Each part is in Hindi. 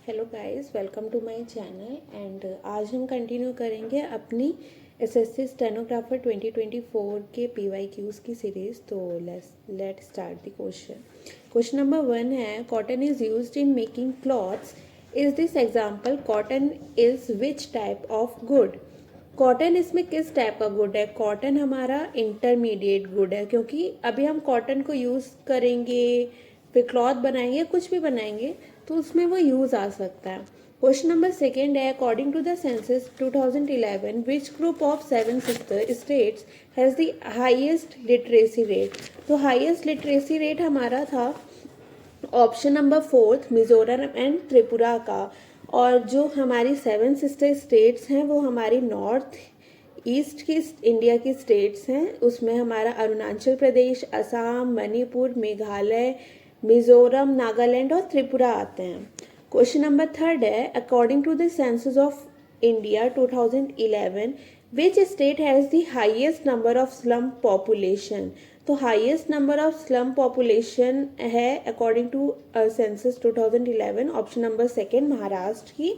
Hello guys, welcome to my channel. And आज हम कंटिन्यू करेंगे अपनी एसएससी स्टेनोग्राफर 2024 के पीवाईक्यूज़ की सीरीज़। तो let start the question. Question number 1 है, cotton is used in making clothes. Is this example cotton is which type of good? Cotton इसमें किस टाइप का गुड है? कॉटन हमारा इंटरमीडिएट गुड है, क्योंकि अभी हम कॉटन को यूज़ करेंगे, फिर क्लॉथ बनाएंगे, कुछ भी बनाएंगे तो उसमें वो यूज़ आ सकता है। क्वेश्चन नंबर सेकेंड है, according to the census 2011 which group of 7 sister states has the highest literacy rate? तो हाईएस्ट लिटरेसी रेट हमारा था option number 4 Mizoram and Tripura का। और जो हमारी 7 सिस्टर स्टेट्स हैं वो हमारी नॉर्थ ईस्ट की इंडिया की स्टेट्स हैं। उसमें हमारा अरुणाचल प्रदेश, असम, मणिपुर, मेघालय, मिजोरम, नागालैंड और त्रिपुरा आते हैं। क्वेश्चन नंबर थर्ड है, according to the census of India 2011 which state has the highest number of slum population? तो highest number of slum population है according to census 2011 option number second Maharashtra की।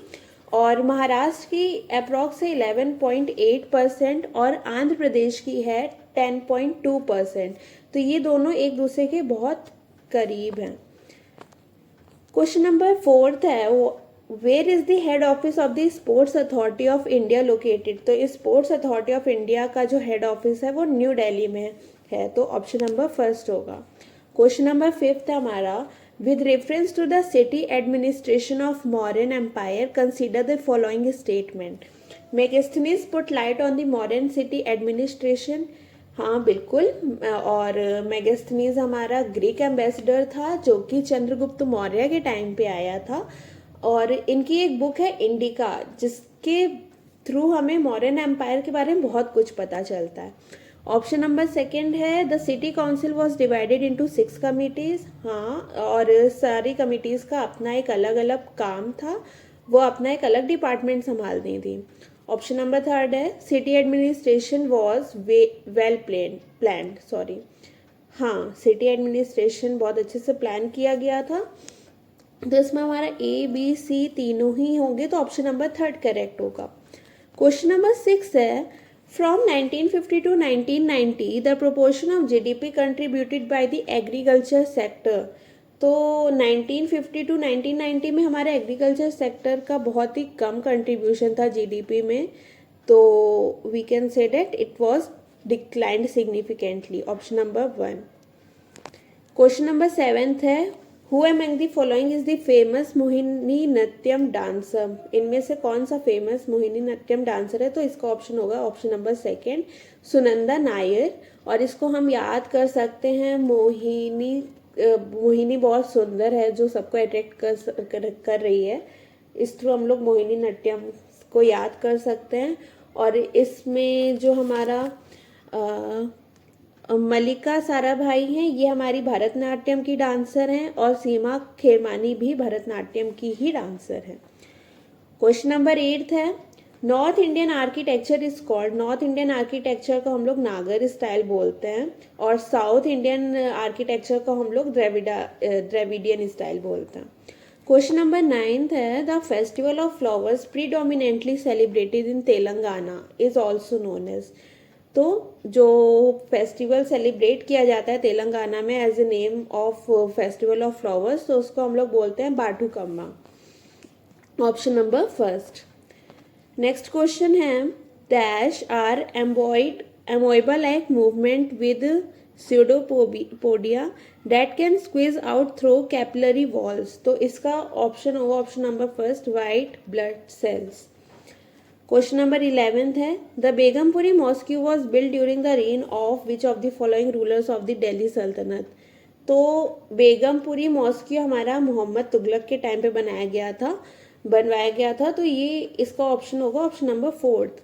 और महाराष्ट्र की अप्रॉक्स है 11.8% और आंध्र प्रदेश की है 10.2%। तो ये दोनों एक दूसरे के बहुत करीब हैं। क्वेश्चन नंबर 4 है, where is the head office of the Sports Authority of India located? तो स्पोर्ट्स अथॉरिटी ऑफ इंडिया का जो हेड ऑफिस है वो न्यू दिल्ली में है, तो ऑप्शन नंबर फर्स्ट होगा। क्वेश्चन नंबर 5 है हमारा, with reference to the city administration of Mauryan Empire, consider the following statement. Megasthenes put light on the Mauryan city administration. हाँ बिल्कुल। और मेगास्थनीज हमारा ग्रीक एम्बेसडर था जो कि चंद्रगुप्त मौर्य के टाइम पे आया था। और इनकी एक बुक है इंडिका, जिसके थ्रू हमें मौर्यन एम्पायर के बारे में बहुत कुछ पता चलता है। ऑप्शन नंबर सेकेंड है, the city council was divided into 6 committees. हाँ, और सारी कमिटीज़ का अपना एक अलग अलग काम था, वो अपना एक अलग डिपार्टमेंट संभालती थी। ऑप्शन नंबर थर्ड है, city administration was well planned. हाँ, सिटी एडमिनिस्ट्रेशन बहुत अच्छे से प्लान किया गया था। तो इसमें हमारा ए बी सी तीनों ही होंगे, तो ऑप्शन नंबर थर्ड करेक्ट होगा। क्वेश्चन नंबर 6 है, from 1950 to 1990 the proportion of GDP contributed by the agriculture sector। तो 1950 to 1990 में हमारे एग्रीकल्चर सेक्टर का बहुत ही कम कंट्रीब्यूशन था जीडीपी में, तो we can say that it was declined significantly, option number 1। Question number 7 है, who among the following is the famous Mohini Nrityam dancer? इनमें से कौन सा फेमस मोहिनी नृत्यम डांसर है? तो इसका ऑप्शन होगा option number second, Sunanda Nair. और इसको हम याद कर सकते हैं, मोहिनी बहुत सुंदर है जो सबको अट्रैक्ट कर रही है। इस थ्रू हम लोग मोहिनी नृत्यम को याद कर सकते हैं। और इसमें जो हमारा मल्लिका साराभाई हैं, ये हमारी भरतनाट्यम की डांसर हैं। और सीमा खेरमानी भी भरतनाट्यम की ही डांसर है। क्वेश्चन नंबर 8 है, north Indian architecture is called? North Indian architecture को हम लोग नागर स्टाइल बोलते हैं, और साउथ इंडियन आर्किटेक्चर को हम लोग द्रविडियन स्टाइल बोलते हैं। क्वेश्चन नंबर 9 है, the festival of flowers predominantly celebrated in Telangana is also known as? तो जो फेस्टिवल सेलिब्रेट किया जाता है तेलंगाना में as a name of festival of flowers, तो उसको हम लोग बोलते हैं Bathukamma, option number first. Next question है, dash are amoeboid like movement with pseudopodia that can squeeze out through capillary walls? तो इसका ऑप्शन होगा option number first, white blood cells. Question number 11 है, the Begampuri mosque was build during the rain of which of the following rulers of the Delhi सल्तनत? तो बेगमपुरी मॉस्क्यू हमारा मोहम्मद तुगलक के टाइम पे बनवाया गया था, तो ये इसका ऑप्शन होगा option number fourth.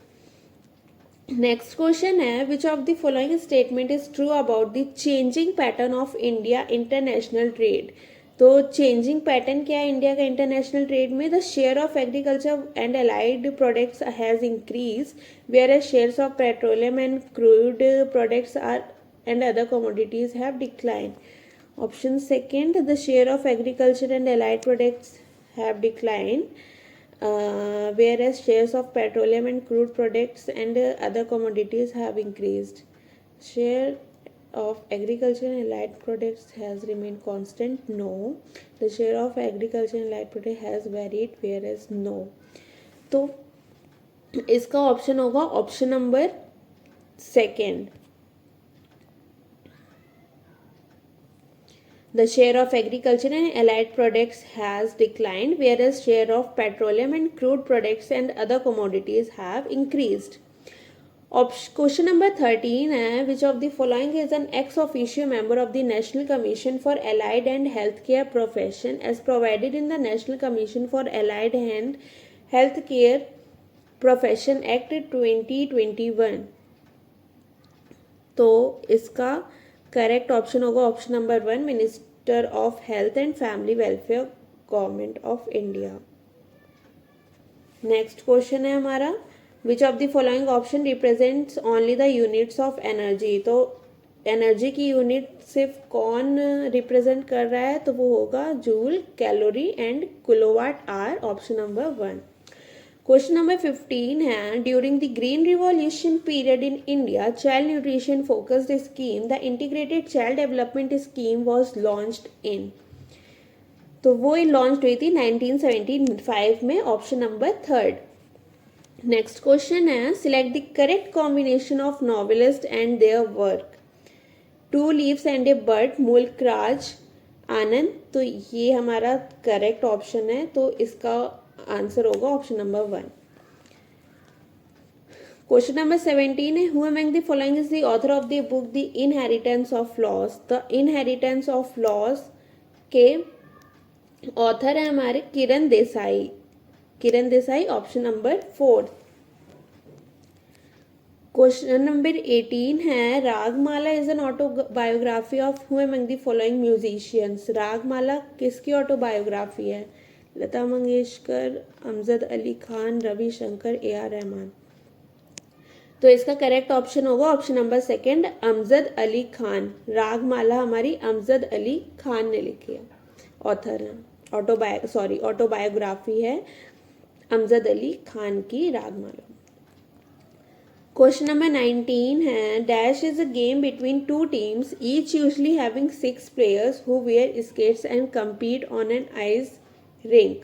Next question है, which of the following statement is true about the changing pattern of India international trade? तो चेंजिंग पैटर्न क्या है इंडिया का इंटरनेशनल ट्रेड में? The share of agriculture and allied products has increase whereas shares of petroleum and crude products are and other commodities have declined. Option second, the share of agriculture and allied products have declined, whereas shares of petroleum and crude products and other commodities have increased. Share of agriculture and allied products has remained constant. No. The share of agriculture and allied products has varied, whereas no. तो इसका ऑप्शन होगा option number second. The share of agriculture and allied products has declined, whereas share of petroleum and crude products and other commodities have increased. Question number 13 है, which of the following is an ex officio member of the National Commission for Allied and Healthcare Profession as provided in the National Commission for Allied and Healthcare Profession Act 2021. तो इसका करेक्ट ऑप्शन होगा option number 1, minister of health and family welfare, government of India. Next question है हमारा, विच of the following option represents only the units of energy. तो एनर्जी की यूनिट सिर्फ कौन रिप्रेजेंट कर रहा है, तो वो होगा joule, calorie and kilowatt hour, option number 1. Question number 15 है, during the green revolution period in India child nutrition focused scheme the integrated child development scheme was launched in. तो वो लॉन्च हुई थी 1975 में, ऑप्शन नंबर 3. नेक्स्ट क्वेश्चन है, select the correct combination of novelist and their work. Two leaves and a bird, Mulk Raj आनंद. तो ये हमारा करेक्ट ऑप्शन है, तो इसका आंसर होगा ऑप्शन नंबर 1. क्वेश्चन नंबर 17 है, who among the following is the author of the book the inheritance of loss. The inheritance of loss के ऑथर है हमारे Kiran Desai. Kiran Desai, option number 4. Question number 18 है, Ragamala is an autobiography of who among the following musicians. Ragamala किसकी ऑटोबायोग्राफी है? लता मंगेशकर, अमजद अली खान, रवि शंकर, ए.आर. रहमान. तो इसका करेक्ट ऑप्शन होगा ऑप्शन नंबर 2, अमजद अली खान. रागमाला हमारी अमजद अली खान ने लिखी है, ऑथर है. ऑटोबायोग्राफी है अमजद अली खान की रागमाला. क्वेश्चन नंबर 19 है, dash is a game between two teams each usually having 6 players who wear skates and compete on an ice rink.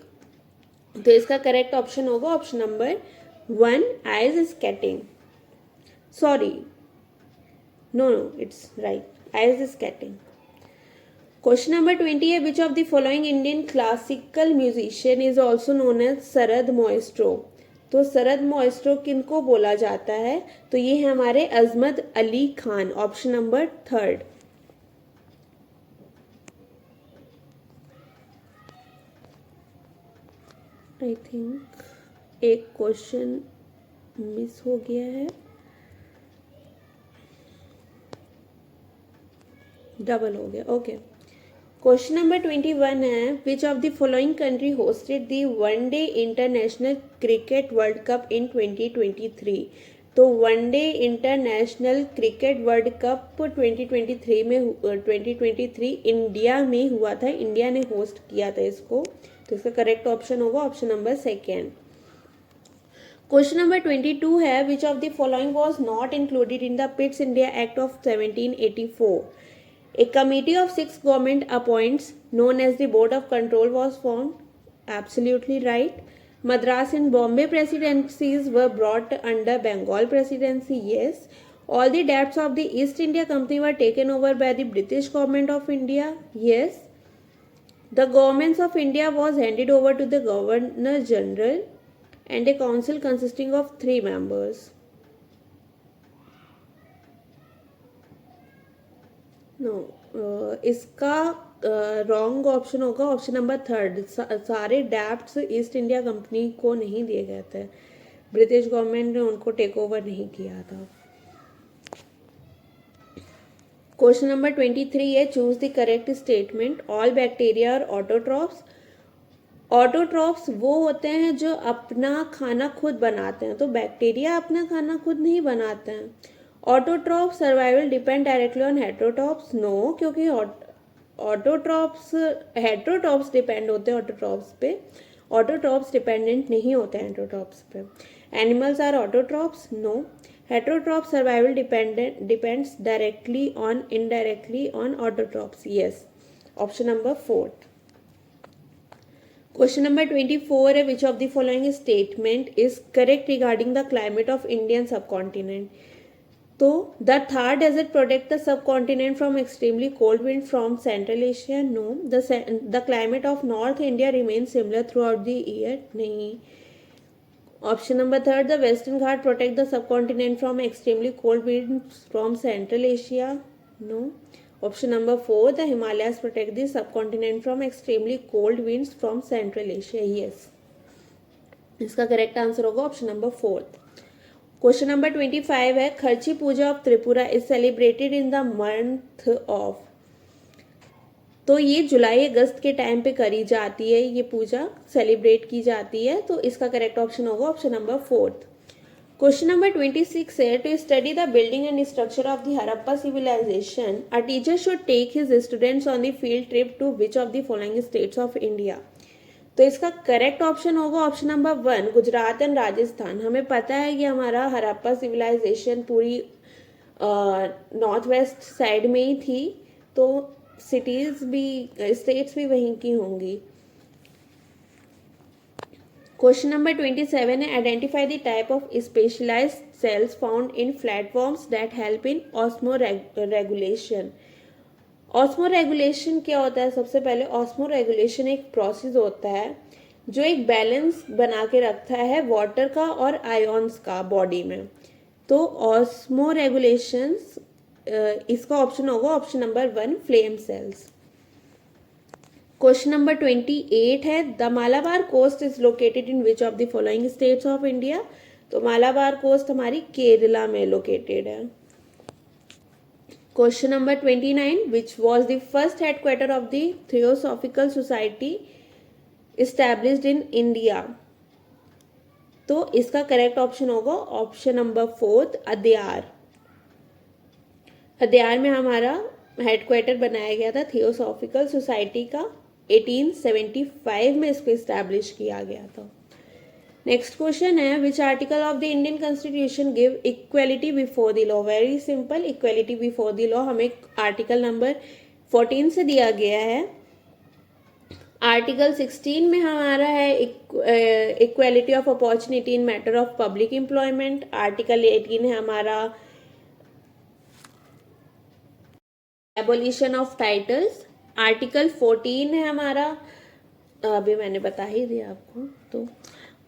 तो इसका करेक्ट ऑप्शन होगा option number 1, ice skating. Sorry, no, it's right, ice skating. Question number 20 है, which of the following Indian classical musician is also known as Sarod maestro. तो सरद मोइस्ट्रो किनको बोला जाता है? तो ये है हमारे Azmat Ali Khan, option number 3. I think एक क्वेश्चन मिस हो गया है, डबल हो गया. ओके. क्वेश्चन नंबर 21 है, which of the following country hosted the one day international cricket world cup in 2023. तो one day international cricket world cup 2023 India में हुआ था. इंडिया ने होस्ट किया था इसको. तो इसका करेक्ट ऑप्शन होगा ऑप्शन नंबर 2. क्वेश्चन नंबर 22 है, which of the following was not included in the Pitt's India act of 1784. A committee of 6 government appoints known as the Board of Control was formed. Absolutely right. Madras and Bombay presidencies were brought under Bengal presidency. Yes. All the debts of the East India Company were taken over by the British government of India. Yes. The governments of India was handed over to the Governor General and a council consisting of 3 members. No, इसका रॉन्ग ऑप्शन होगा ऑप्शन नंबर 3. सारे डेब्ट्स ईस्ट इंडिया कंपनी को नहीं दिए गए थे. ब्रिटिश गवर्नमेंट ने उनको टेक ओवर नहीं किया था. क्वेश्चन नंबर 23 है, choose the correct statement. All bacteria और ऑटोट्रॉप्स. ऑटोट्रॉप्स वो होते हैं जो अपना खाना खुद बनाते हैं. तो बैक्टीरिया अपना खाना खुद नहीं बनाते हैं. Autotroph survival depend directly on heterotrophs. No, क्योंकि ऑटोट्रॉप्स हेट्रोट्रॉप्स डिपेंड होते हैं ऑटोट्रॉप्स पे, ऑटोट्रॉप्स डिपेंडेंट नहीं होते हैं हेट्रोट्रॉप्स पे. Animals are autotrophs? No. Heterotroph survival depends directly on indirectly on autotrophs. Yes, option number 4. Question number 24 है, which of the following statement is correct regarding the climate of Indian subcontinent. तो the Thar desert protect the subcontinent from extremely cold wind from central Asia. No. The climate of north India remain similar throughout the year. नहीं. Option number 3, the western Ghat protect the subcontinent from extremely cold wind from central Asia. No. Option number 4, the Himalayas protect the subcontinent from extremely cold winds from central Asia. Yes, इसका करेक्ट आंसर होगा ऑप्शन नंबर 4. क्वेश्चन नंबर 25 है, Kharchi Puja of Tripura is celebrated in the month of. तो ये जुलाई अगस्त के टाइम पे करी जाती है, ये पूजा सेलिब्रेट की जाती है. तो इसका करेक्ट ऑप्शन होगा ऑप्शन नंबर 4. क्वेश्चन नंबर 26 है, to study the building and structure of the Harappa civilisation a teacher should take his students on the field trip to which of the following states of India. तो इसका करेक्ट ऑप्शन होगा option number 1, Gujarat and Rajasthan. हमें पता है कि हमारा हड़प्पा सिविलाइजेशन पूरी नॉर्थ वेस्ट साइड में ही थी, तो सिटीज भी स्टेट्स भी वहीं की होंगी. क्वेश्चन नंबर 27 है, identify the type of specialised cells found in flatworms that help in osmoregulation. Osmoregulation क्या होता है? सबसे पहले ऑस्मो रेगुलेशन एक प्रोसेस होता है जो एक बैलेंस बना के रखता है वाटर का और आयोन्स का बॉडी में. तो ऑस्मो रेगुलेशंस, इसका ऑप्शन होगा option number 1, flame cells. Question number 28 है, the Malabar coast is located in which of the following states of India. तो मालाबार कोस्ट हमारी केरला में लोकेटेड है. Question number 29, which was the first headquarter of the theosophical society established in India. तो इसका करेक्ट ऑप्शन होगा ऑप्शन नंबर 4, अद्यार. अद्यार में हमारा हेडक्वार्टर बनाया गया था थियोसॉफिकल सोसाइटी का. 1875 में इसको इस्टेब्लिश किया गया था. नेक्स्ट क्वेश्चन है, which article of the Indian constitution give equality before the law. Very simple, equality before the law हमें आर्टिकल नंबर 14 से दिया गया है. आर्टिकल 16 में हमारा है equality of opportunity in matter of public employment. Article 18 है हमारा एबोलिशन ऑफ टाइटल्स. आर्टिकल 14 है हमारा, अभी मैंने बता ही दिया आपको. तो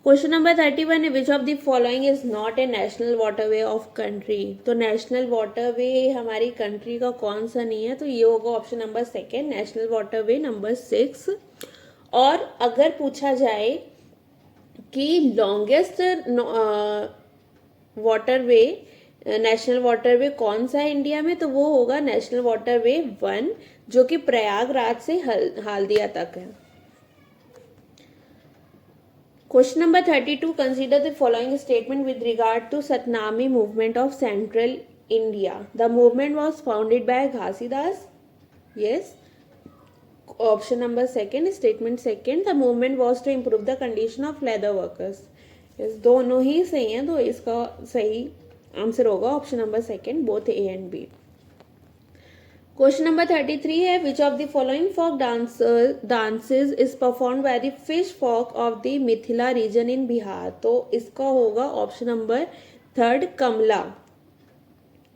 क्वेश्चन नंबर 31 है, which of the following is not a national waterway of country. तो नेशनल वाटरवे हमारी कंट्री का कौन सा नहीं है? तो ये होगा option number 2, national waterway number 6. और अगर पूछा जाए कि लॉन्गेस्ट वाटरवे, नेशनल वाटरवे कौन सा है इंडिया में, तो वो होगा नेशनल वाटरवे 1, जो कि प्रयागराज से हल्दिया तक है. Question number 32, consider the following statement with regard to Satnami movement of central India. The movement was founded by Ghasidas. Yes, option number 2, statement 2, the movement was to improve the condition of leather workers. Yes, दोनों ही सही हैं, तो इसका सही आंसर होगा option number 2, both A and B. Question number 33 है, which of the following folk dances is performed by the fish folk of the Mithila region in Bihar. तो इसका होगा ऑप्शन नंबर 3, कमला.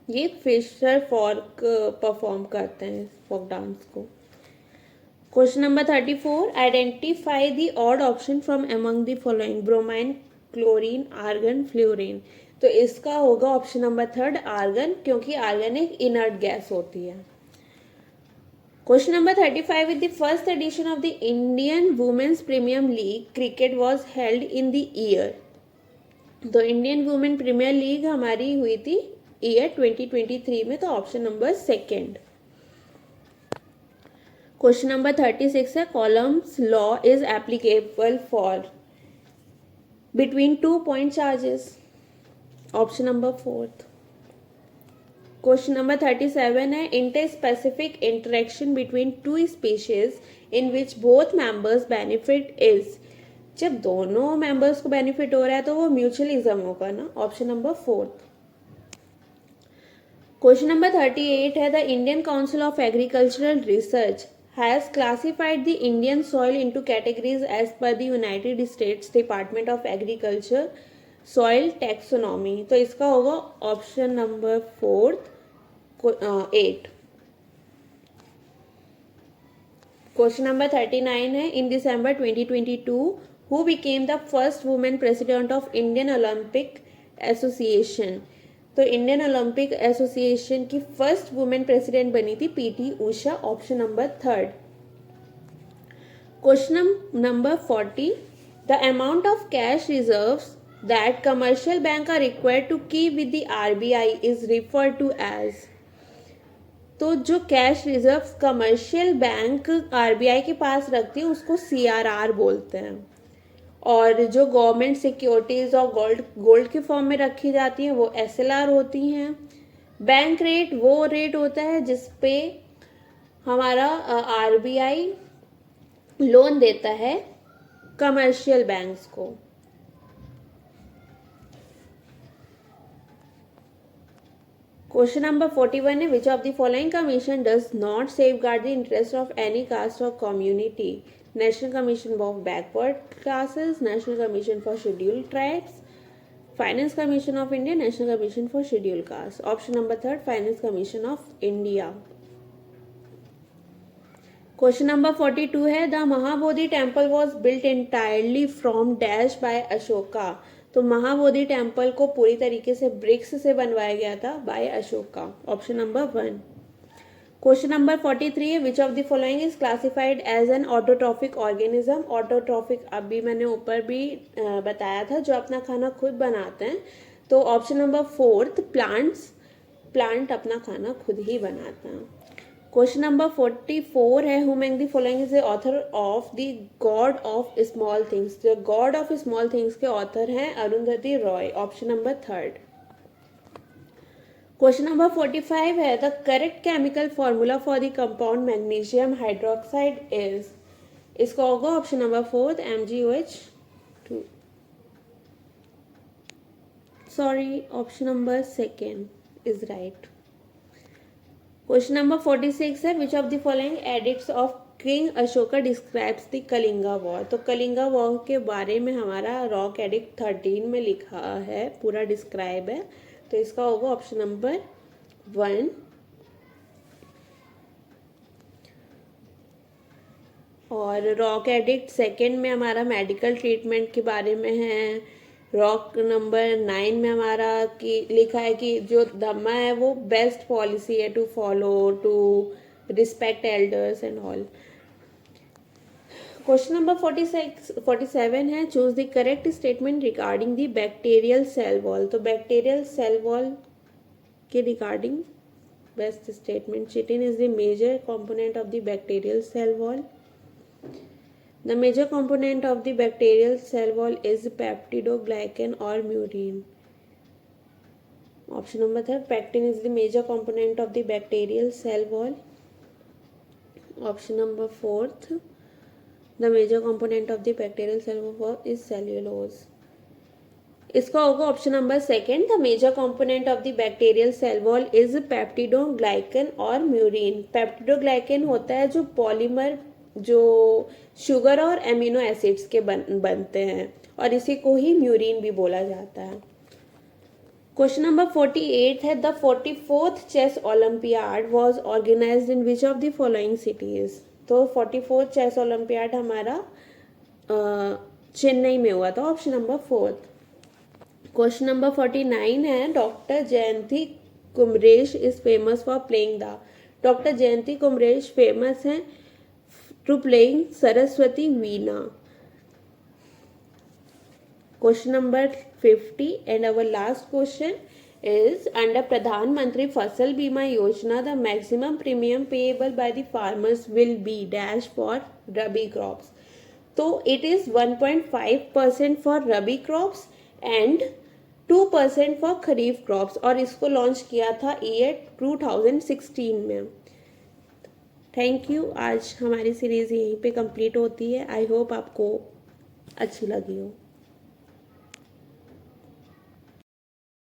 ये फिशर फोक परफॉर्म करते हैं फोक डांस को. Question number 34, identify the odd option from among the following, bromine, chlorine, argon, fluorine. तो इसका होगा ऑप्शन नंबर 3, आर्गन, क्योंकि आर्गन एक इनर्ट गैस होती है. Question number 35, with the first edition of the Indian women's premium league cricket was held in the year. तो इंडियन वुमेन प्रीमियर लीग हमारी हुई थी ईयर 2023 में, तो ऑप्शन नंबर 2. क्वेश्चन नंबर 36 है, columns law is applicable for between 2 point charges. Option number 4. Question number 37 है inter specific interaction between two species in which both members benefit is. जब दोनों मेंबर्स को बेनिफिट हो रहा है तो वो म्यूचुअलिज्म होगा ना, ऑप्शन नंबर 4। क्वेश्चन नंबर 38 है the Indian Council of Agricultural Research has classified the Indian soil into categories as per the United States Department of Agriculture soil taxonomy. तो इसका होगा ऑप्शन नंबर 4 8। क्वेश्चन नंबर 39 है in December 2022 who became the first women president of Indian Olympic Association. तो इंडियन ओलंपिक एसोसिएशन की फर्स्ट वुमेन प्रेसिडेंट बनी थी PT Usha, option number 3। Question number 40 the amount of cash reserves that commercial bank are required to keep with the RBI is referred to as. तो जो cash reserves commercial bank RBI के पास रखती है उसको सीआरआर बोलते हैं, और जो गवर्नमेंट सिक्योरिटीज और गोल्ड के फॉर्म में रखी जाती हैं वो एसएलआर होती हैं। बैंक रेट वो रेट होता है जिसपे हमारा आरबीआई लोन देता है कमर्शियल बैंक्स को। क्वेश्चन नंबर 41 है which of the following commission does not safeguard the interest of any caste or community. National commission of backward classes, national commission for scheduled tribes, finance commission of India, national commission for scheduled caste. Option number 3 finance commission of India. Question number 42 है the Mahabodhi temple was built entirely from dash by Ashoka. तो महाबोधि टेम्पल को पूरी तरीके से ब्रिक्स से बनवाया गया था by Ashoka, option number 1। Question number 43 है which of the following is classified as an autotrophic organism. Autotrophic अभी मैंने ऊपर भी बताया था, जो अपना खाना खुद बनाते हैं। तो ऑप्शन नंबर 4 प्लांट अपना खाना खुद ही बनाते हैं। क्वेश्चन नंबर 44 है who among the following is the author of the God of small things. जो गॉड ऑफ स्मॉल थिंग्स के ऑथर हैं Arundhati Roy, option number 3। Question number 45 है the correct chemical formula for the compound magnesium hydroxide is. इसका होगा option number 4 MgOH2, sorry option number 2 is right. Question number 46 है which of the following addicts of king Ashoka describes the Kalinga war. तो कलिंगा वॉर के बारे में हमारा रॉक एडिक्ट 13 में लिखा है, पूरा डिस्क्राइब है। तो इसका होगा ऑप्शन नंबर 1। और रॉक एडिक्ट 2 में हमारा मेडिकल ट्रीटमेंट के बारे में है। रॉक नंबर 9 में हमारा लिखा है कि जो धम्मा है वो बेस्ट पॉलिसी है to follow, to respect elders and all. Question number 47 है choose the correct statement regarding the bacterial cell wall. तो बैक्टीरियल सेल वॉल के regarding best statement, chitin is the major component of the bacterial cell wall. The major component of the bacterial cell wall is peptidoglycan or murine. Option number 3 pectin is the major component of the bacterial cell wall. Option number 4 the major component of the bacterial cell wall is cellulose. इसका होगा option number 2 the major component of the bacterial cell wall is peptidoglycan और म्यूरिन। पेप्टिडोग्लाइकन होता है जो पॉलीमर जो शुगर और एमिनो एसिड्स के बनते हैं, और इसी को ही म्यूरिन भी बोला जाता है। क्वेश्चन नंबर 48 है the 44th chess olympiad was organized in which of the following cities. तो 44th चेस ओलंपियाड हमारा चेन्नई में हुआ था, ऑप्शन नंबर 4। क्वेश्चन नंबर 49 है doctor Jayanti Kumaresh is famous for playing the. Doctor Jayanti Kumaresh famous है to playing Saraswati veena. Question number 50 and our last question is under Pradhan Mantri Fasal Bima Yojana, the maximum premium payable by the farmers will be dash for Rabi crops. So it is 1.5% for Rabi crops and 2% for kharif crops, और इसको लॉन्च किया था ईयर 2016 में। Thank you. आज हमारी सीरीज़ यहीं पे कंप्लीट होती है। आई होप आपको अच्छी लगी हो।